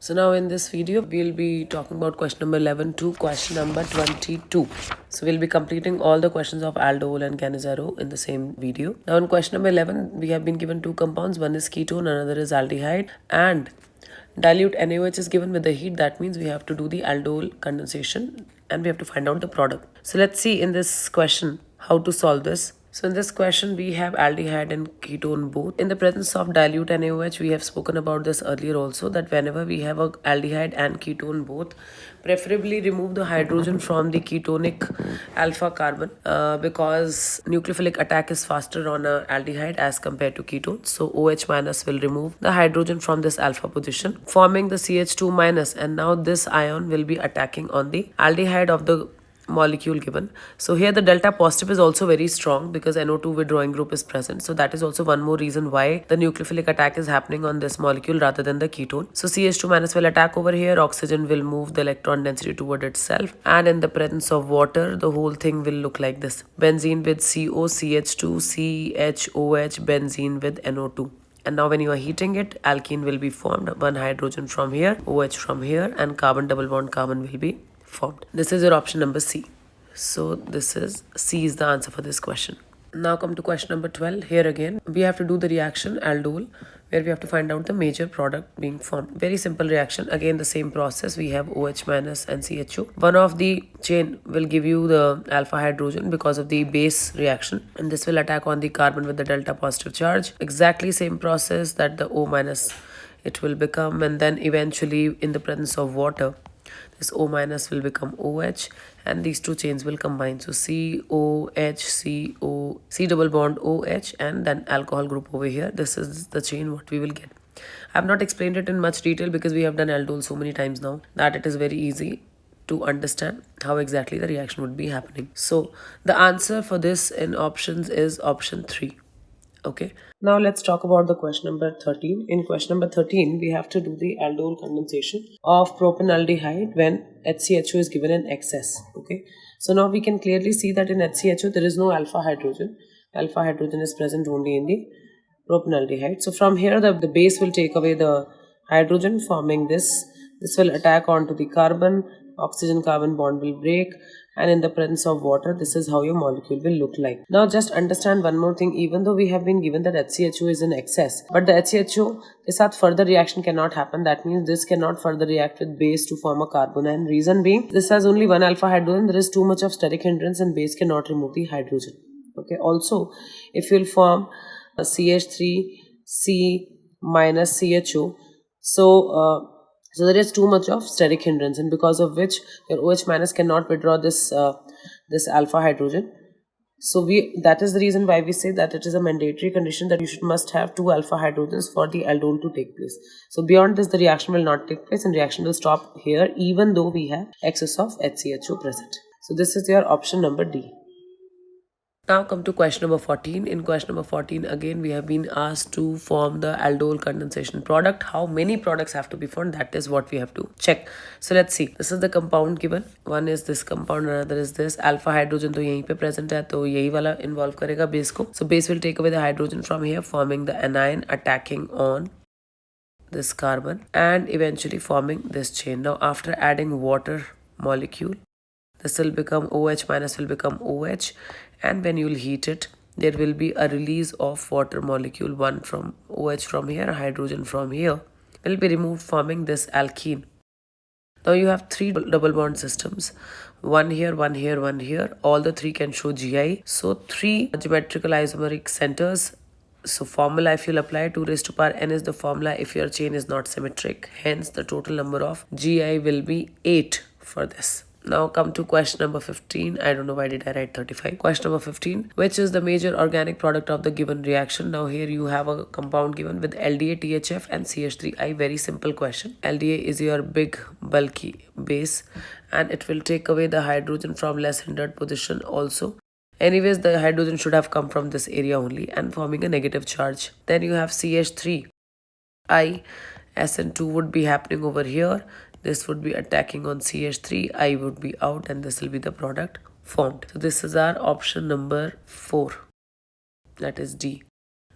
So now in this video, we'll be talking about question number 11 to question number 22. So we'll be completing all the questions of Aldol and Cannizaro in the same video. Now in question number 11, we have been given two compounds. One is ketone, another is aldehyde, and dilute NaOH is given with the heat. That means we have to do the aldol condensation and we have to find out the product. So let's see in this question how to solve this. So in this question, we have aldehyde and ketone both. In the presence of dilute NaOH, we have spoken about this earlier also, that whenever we have a aldehyde and ketone both, preferably remove the hydrogen from the ketonic alpha carbon because nucleophilic attack is faster on a aldehyde as compared to ketone. So OH minus will remove the hydrogen from this alpha position, forming the CH2 minus, and now this ion will be attacking on the aldehyde of the molecule given. So here the delta positive is also very strong because NO2 withdrawing group is present. So that is also one more reason why the nucleophilic attack is happening on this molecule rather than the ketone. So CH2 minus will attack over here, oxygen will move the electron density toward itself, and in the presence of water the whole thing will look like this: benzene with CO, CH2, CHOH, benzene with NO2. And now when you are heating it, alkene will be formed, one hydrogen from here, OH from here, and carbon double bond carbon will be formed. This is your option number C. So this is C is the answer for this question. Now come to question number 12. Here again we have to do the reaction aldol, where we have to find out the major product being formed. Very simple reaction. Again the same process. We have OH minus and CHO. One of the chain will give you the alpha hydrogen because of the base reaction, and this will attack on the carbon with the delta positive charge. Exactly same process that the O minus it will become, and then eventually in the presence of water, this O minus will become OH, and these two chains will combine. So COH, CO, C double bond OH, and then alcohol group over here. This is the chain what we will get. I have not explained it in much detail because we have done aldol so many times now that it is very easy to understand how exactly the reaction would be happening. So the answer for this in options is option 3. Okay, now let's talk about the question number 13. In question number 13, we have to do the aldol condensation of propanaldehyde when HCHO is given in excess. Okay, so now we can clearly see that in HCHO there is no alpha hydrogen. Alpha hydrogen is present only in the propanaldehyde. So from here the base will take away the hydrogen, forming this. This will attack onto the carbon. Oxygen carbon bond will break, and in the presence of water, this is how your molecule will look like. Now just understand one more thing. Even though we have been given that HCHO is in excess, but the HCHO is that further reaction cannot happen. That means this cannot further react with base to form a carbon, and reason being this has only one alpha hydrogen. There is too much of steric hindrance and base cannot remove the hydrogen. Okay, also if you will form a CH3C minus CHO, so there is too much of steric hindrance, and because of which your OH minus cannot withdraw this alpha hydrogen. So that is the reason why we say that it is a mandatory condition that you must have two alpha hydrogens for the aldol to take place. So beyond this the reaction will not take place and reaction will stop here even though we have excess of HCHO present. So this is your option number D. Now come to question number 14. In question number 14, again we have been asked to form the aldol condensation product. How many products have to be formed? That is what we have to check. So let's see. This is the compound given. One is this compound, another is this. Alpha hydrogen तो यहीं पे present है, तो यही वाला involve करेगा base को. So base will take away the hydrogen from here, forming the anion attacking on this carbon and eventually forming this chain. Now after adding water molecule, this will become OH minus will become OH, and when you will heat it, there will be a release of water molecule, one from OH from here, hydrogen from here, will be removed, forming this alkene. Now you have three double bond systems, one here, one here, one here. All the three can show GI. So three geometrical isomeric centers. So formula if you'll apply 2 raised to power n is the formula if your chain is not symmetric. Hence the total number of GI will be 8 for this. Now come to question number 15. I don't know why did I write 35. Question number 15. Which is the major organic product of the given reaction? Now here you have a compound given with LDA, THF and CH3I. Very simple question. LDA is your big bulky base and it will take away the hydrogen from less hindered position also. Anyways, the hydrogen should have come from this area only and forming a negative charge. Then you have CH3I. SN2 would be happening over here. This would be attacking on CH3, I would be out, and this will be the product formed. So this is our option number 4. That is D.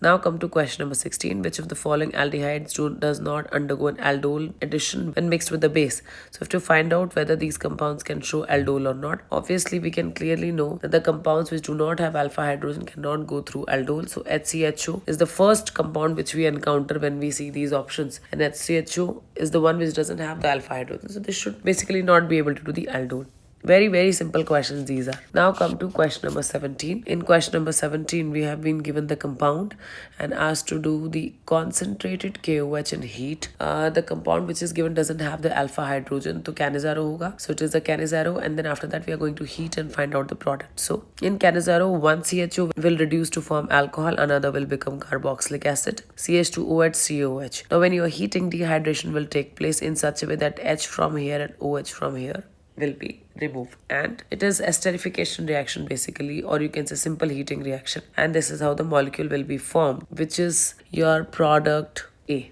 Now come to question number 16. Which of the following aldehydes does not undergo an aldol addition when mixed with the base? So if to find out whether these compounds can show aldol or not, obviously we can clearly know that the compounds which do not have alpha hydrogen cannot go through aldol. So HCHO is the first compound which we encounter when we see these options, and HCHO is the one which doesn't have the alpha hydrogen. So this should basically not be able to do the aldol. Very simple questions these are. Now come to question number 17. In question number 17, we have been given the compound and asked to do the concentrated KOH in heat. The compound which is given doesn't have the alpha hydrogen, so Cannizaro hoga. So it is the Cannizaro, and then after that we are going to heat and find out the product. So in Cannizaro, one CHO will reduce to form alcohol, another will become carboxylic acid, CH2OH, COH. Now when you are heating, dehydration will take place in such a way that H from here and OH from here will be removed, and it is esterification reaction basically, or you can say simple heating reaction, and this is how the molecule will be formed, which is your product A.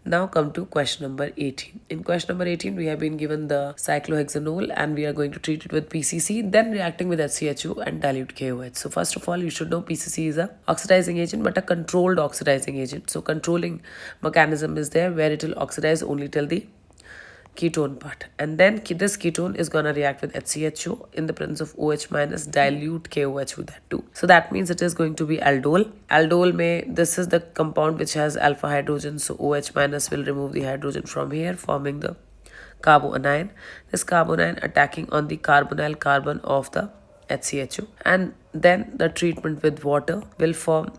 Now come to question number 18. In question number 18, we have been given the cyclohexanol and we are going to treat it with PCC, then reacting with HCHO and dilute KOH. So first of all, you should know PCC is a oxidizing agent, but a controlled oxidizing agent. So controlling mechanism is there where it will oxidize only till the ketone part, and then this ketone is gonna react with HCHO in the presence of OH minus, dilute KOH with that too. So that means it is going to be aldol. Aldol this is the compound which has alpha hydrogen, so OH minus will remove the hydrogen from here, forming the carbonion. This carbonion attacking on the carbonyl carbon of the HCHO, and then the treatment with water will form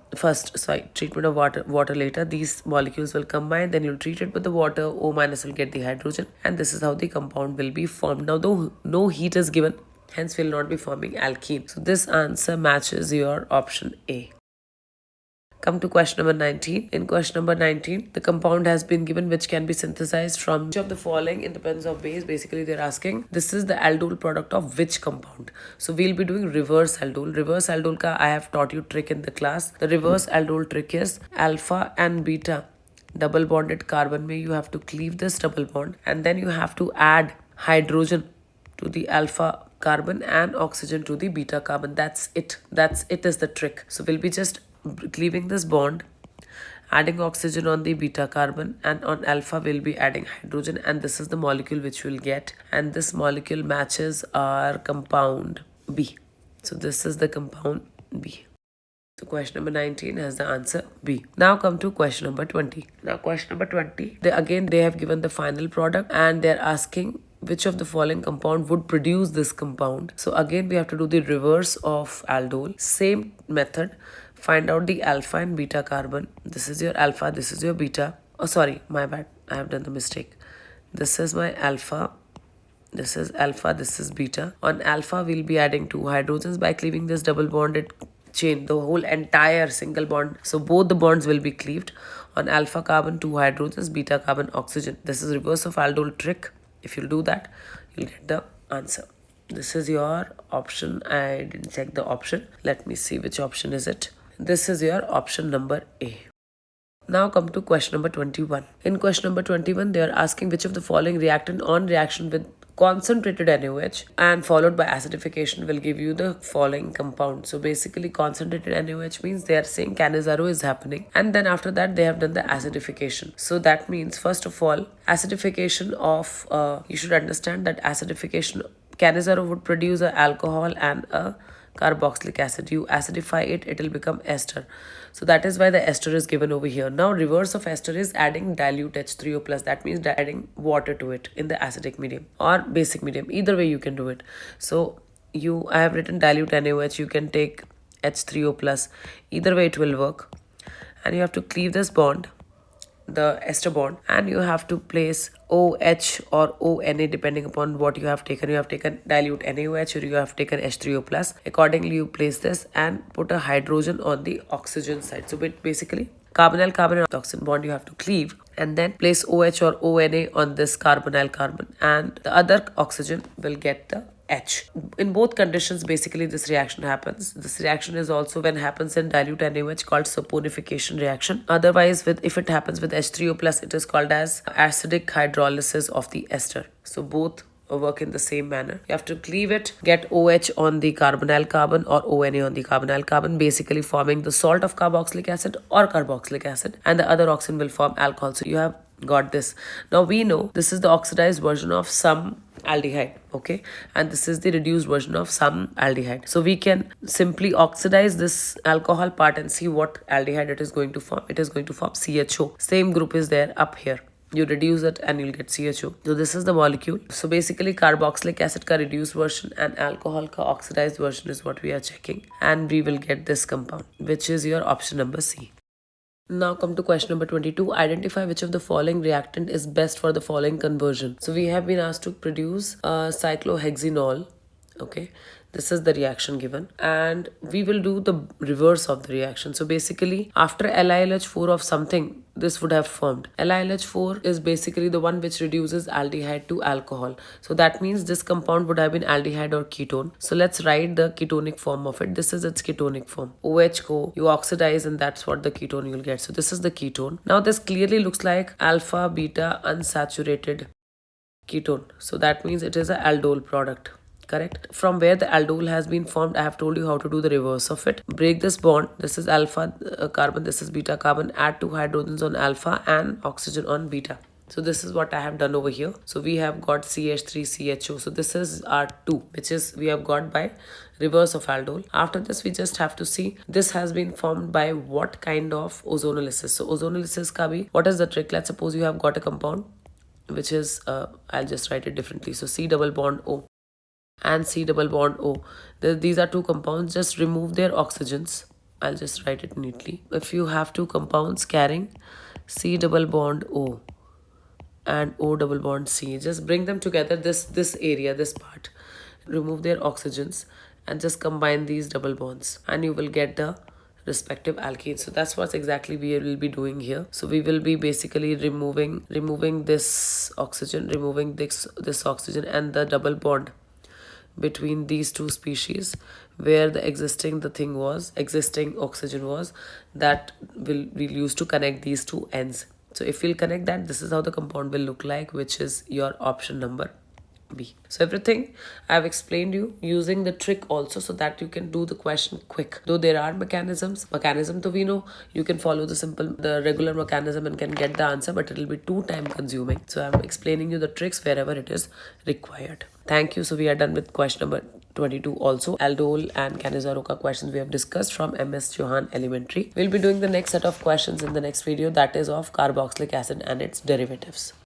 treatment of water later. These molecules will combine, then you'll treat it with the water, O minus will get the hydrogen, and this is how the compound will be formed. Now though no heat is given, hence will not be forming alkene. So this answer matches your option A. Come to question number 19. In question number 19, the compound has been given which can be synthesized from which of the following in the presence of base. Basically, they're asking this is the aldol product of which compound. So we'll be doing reverse aldol. Reverse aldol ka I have taught you trick in the class. The reverse aldol trick is alpha and beta double bonded carbon mein you have to cleave this double bond, and then you have to add hydrogen to the alpha carbon and oxygen to the beta carbon. That's it is the trick. So we'll be just cleaving this bond, adding oxygen on the beta carbon, and on alpha we'll be adding hydrogen, and this is the molecule which we'll get, and this molecule matches our compound B. So this is the compound B. So question number 19 has the answer B. Now come to question number 20. Now question number 20, they have given the final product and they're asking which of the following compound would produce this compound. So again we have to do the reverse of aldol. Same method. Find out the alpha and beta carbon. This is your alpha, this is your beta. Oh sorry, my bad, I have done the mistake. This is my alpha, this is alpha, this is beta. On alpha we'll be adding 2 hydrogens by cleaving this double bonded chain, the whole entire single bond. So both the bonds will be cleaved. On alpha carbon 2 hydrogens, beta carbon oxygen. This is reverse of aldol trick. If you'll do that, you'll get the answer. This is your option. I didn't check the option. Let me see which option is it. This is your option number A. Now come to question number 21. In question number 21, they are asking which of the following reactant on reaction with concentrated NaOH and followed by acidification will give you the following compound. So basically concentrated NaOH means they are saying Cannizaro is happening, and then after that they have done the acidification. So that means first of all acidification of you should understand that acidification Cannizaro would produce an alcohol and a carboxylic acid. You acidify it, it will become ester. So that is why the ester is given over here. Now reverse of ester is adding dilute H3O plus. That means adding water to it in the acidic medium or basic medium. Either way you can do it. So I have written dilute NaOH. You can take H3O plus. Either way it will work. And you have to cleave this bond, the ester bond, and you have to place OH or ONA depending upon what you have taken. You have taken dilute NaOH or you have taken H3O plus. Accordingly you place this and put a hydrogen on the oxygen side. So basically carbonyl carbon and oxygen bond you have to cleave, and then place OH or ONA on this carbonyl carbon, and the other oxygen will get the H. In both conditions, basically this reaction happens. This reaction is also when happens in dilute NaOH called saponification reaction. Otherwise, if it happens with H3O plus, it is called as acidic hydrolysis of the ester. So both work in the same manner. You have to cleave it, get OH on the carbonyl carbon or ONA on the carbonyl carbon, basically forming the salt of carboxylic acid or carboxylic acid, and the other oxygen will form alcohol. So you have got this. Now we know this is the oxidized version of some aldehyde, okay, and this is the reduced version of some aldehyde. So we can simply oxidize this alcohol part and see what aldehyde it is going to form. It is going to form CHO. Same group is there up here. You reduce it and you'll get CHO. So this is the molecule. So basically carboxylic acid ka reduced version and alcohol ka oxidized version is what we are checking, and we will get this compound, which is your option number C. Now come to question number 22. Identify which of the following reactant is best for the following conversion. So we have been asked to produce cyclohexenol. Okay, this is the reaction given, and we will do the reverse of the reaction. So basically after LiLH4 of something, this would have formed. LiLH4 is basically the one which reduces aldehyde to alcohol. So that means this compound would have been aldehyde or ketone. So let's write the ketonic form of it. This is its ketonic form. OH co, you oxidize and that's what the ketone you'll get. So this is the ketone. Now this clearly looks like alpha beta unsaturated ketone. So that means it is a aldol product. Correct. From where the aldol has been formed, I have told you how to do the reverse of it. Break this bond. This is alpha carbon, this is beta carbon. Add 2 hydrogens on alpha and oxygen on beta. So this is what I have done over here. So we have got CH3CHO. So this is our 2, which is we have got by reverse of aldol. After this, we just have to see this has been formed by what kind of ozonolysis. So ozonolysis ka bhi, what is the trick? Let's suppose you have got a compound, which is, I'll just write it differently. So C double bond O and C double bond O. These are 2 compounds. Just remove their oxygens. I'll just write it neatly. If you have 2 compounds carrying C double bond O and O double bond C, just bring them together, this area, this part. Remove their oxygens and just combine these double bonds and you will get the respective alkene. So that's what exactly we will be doing here. So we will be basically removing this oxygen, removing this oxygen and the double bond between these 2 species where the existing oxygen was, that we'll use to connect these 2 ends. So if we'll connect that, this is how the compound will look like, which is your option number B. So everything I have explained you using the trick also, so that you can do the question quick. Though there are mechanism to we know, you can follow the regular mechanism and can get the answer, but it will be too time consuming. So I'm explaining you the tricks wherever it is required. Thank you. So we are done with question number 22 also. Aldol and Cannizaro ka questions we have discussed from MS Johan Elementary. We'll be doing the next set of questions in the next video, that is of carboxylic acid and its derivatives.